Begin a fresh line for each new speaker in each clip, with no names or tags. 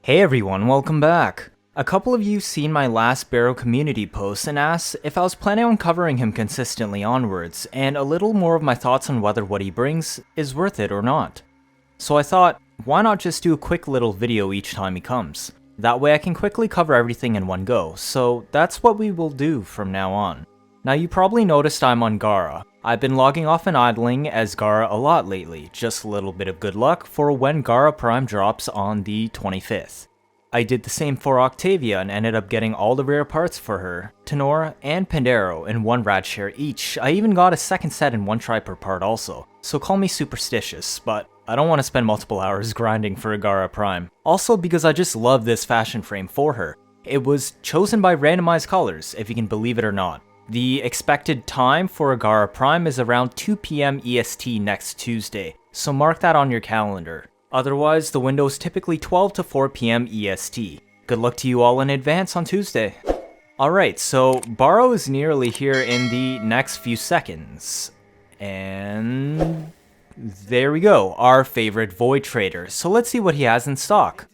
Hey everyone, welcome back! A couple of you seen my last Baro community post and asked if I was planning on covering him consistently onwards, and a little more of my thoughts on whether what he brings is worth it or not. So I thought, why not just do a quick little video each time he comes? That way I can quickly cover everything in one go, so that's what we will do from now on. Now you probably noticed I'm on Gara. I've been logging off and idling as Gara a lot lately, just a little bit of good luck for when Gara Prime drops on the 25th. I did the same for Octavia and ended up getting all the rare parts for her, Tenor, and Pandero in one rad share each. I even got a second set in one try per part also, so call me superstitious, but I don't want to spend multiple hours grinding for a Gara Prime. Also because I just love this fashion frame for her. It was chosen by randomized colors, if you can believe it or not. The expected time for a Gara Prime is around 2 PM EST next Tuesday, so mark that on your calendar. Otherwise, the window is typically 12 to 4 PM EST. Good luck to you all in advance on Tuesday. Alright, so Baro is nearly here in the next few seconds. And there we go, our favorite Void Trader. So let's see what he has in stock.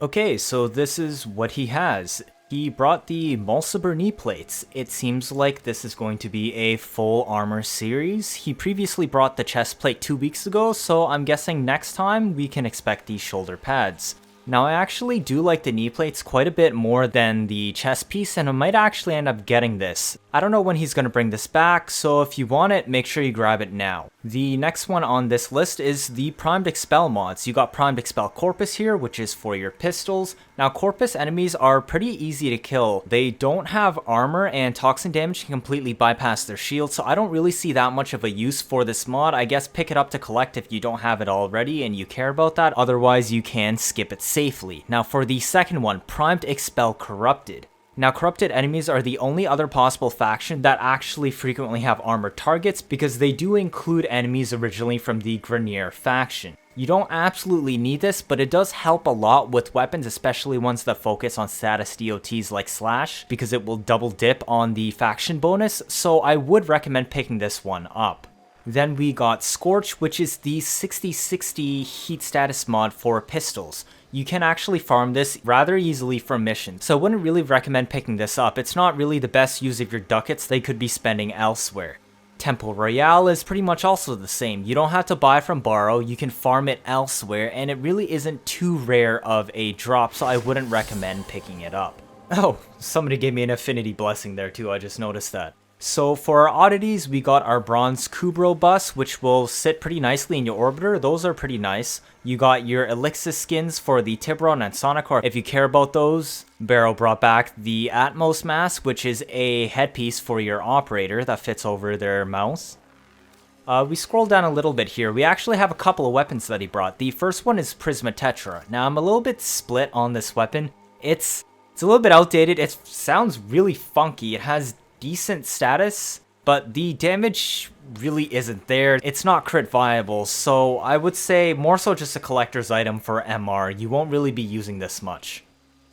Okay, so this is what he has. He brought the Mulciber knee plates. It seems like this is going to be a full armor series. He previously brought the chest plate 2 weeks ago, so I'm guessing next time we can expect these shoulder pads. Now I actually do like the knee plates quite a bit more than the chest piece, and I might actually end up getting this. I don't know when he's going to bring this back, so if you want it, make sure you grab it now. The next one on this list is the Primed Expel mods. You got Primed Expel Corpus here, which is for your pistols. Now Corpus enemies are pretty easy to kill. They don't have armor, and toxin damage can completely bypass their shield, so I don't really see that much of a use for this mod. I guess pick it up to collect if you don't have it already and you care about that. Otherwise you can skip it safely. Now for the second one, Primed Expel Corrupted. Now corrupted enemies are the only other possible faction that actually frequently have armored targets because they do include enemies originally from the Grenier faction. You don't absolutely need this, but it does help a lot with weapons, especially ones that focus on status DOTs like Slash, because it will double dip on the faction bonus, so I would recommend picking this one up. Then we got Scorch, which is the 60-60 heat status mod for pistols. You can actually farm this rather easily from missions, so I wouldn't really recommend picking this up. It's not really the best use of your ducats they could be spending elsewhere. Temple Royale is pretty much also the same. You don't have to buy from Baro, you can farm it elsewhere, and it really isn't too rare of a drop, so I wouldn't recommend picking it up. Oh, somebody gave me an Affinity Blessing there too, I just noticed that. So for our oddities, we got our Bronze Kubro bus, which will sit pretty nicely in your orbiter. Those are pretty nice. You got your Elixir skins for the Tiburon and Sonicor. If you care about those, Baro brought back the Atmos mask, which is a headpiece for your operator that fits over their mouth. We scroll down a little bit here. We actually have a couple of weapons that he brought. The first one is Prisma Tetra. Now I'm a little bit split on this weapon. It's a little bit outdated. It sounds really funky. It has decent status, but the damage really isn't there. It's not crit viable, so I would say more so just a collector's item for MR. You won't really be using this much.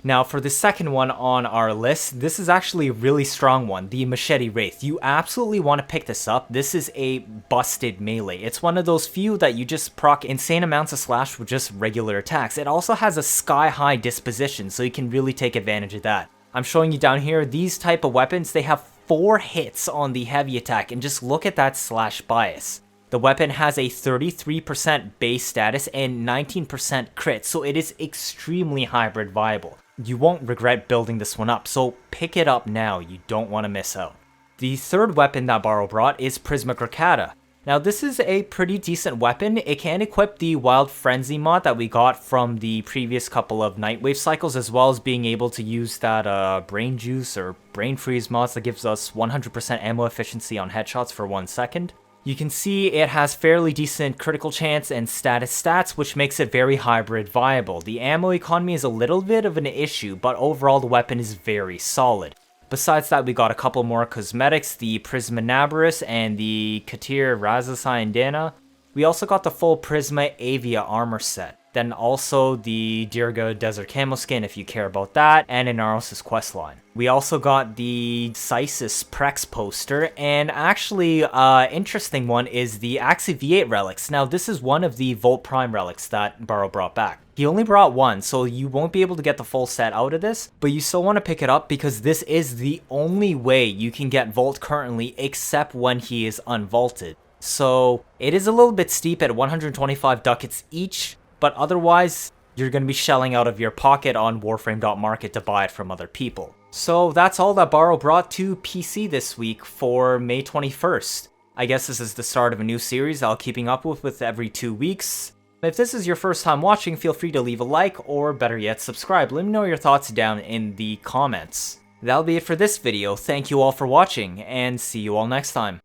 Now for the second one on our list, this is actually a really strong one, the Machete Wraith. You absolutely want to pick this up. This is a busted melee. It's one of those few that you just proc insane amounts of slash with just regular attacks. It also has a sky-high disposition, so you can really take advantage of that. I'm showing you down here, these type of weapons, they have 4 hits on the heavy attack, and just look at that slash bias. The weapon has a 33% base status and 19% crit, so it is extremely hybrid viable. You won't regret building this one up, so pick it up now, you don't want to miss out. The third weapon that Baro brought is Prismacricata. Now this is a pretty decent weapon. It can equip the Wild Frenzy mod that we got from the previous couple of Nightwave cycles, as well as being able to use that Brain Juice or Brain Freeze mods that gives us 100% ammo efficiency on headshots for 1 second. You can see it has fairly decent critical chance and status stats, which makes it very hybrid viable. The ammo economy is a little bit of an issue, but overall the weapon is very solid. Besides that, we got a couple more cosmetics, the Prisma Nabarus and the Ki'Teer Razasai Dana. We also got the full Prisma Avia armor set. Then also the Dirga Desert Camo skin if you care about that, and Inaros' questline. We also got the Sysis Prex poster, and actually, interesting one is the Axie V8 relics. Now, this is one of the Volt Prime relics that Baro brought back. He only brought one, so you won't be able to get the full set out of this, but you still want to pick it up because this is the only way you can get Volt currently, except when he is unvaulted. So, it is a little bit steep at 125 ducats each, but otherwise, you're going to be shelling out of your pocket on Warframe.market to buy it from other people. So that's all that Baro brought to PC this week for May 21st. I guess this is the start of a new series I'll keeping up with every 2 weeks. If this is your first time watching, feel free to leave a like, or better yet, subscribe. Let me know your thoughts down in the comments. That'll be it for this video. Thank you all for watching, and see you all next time.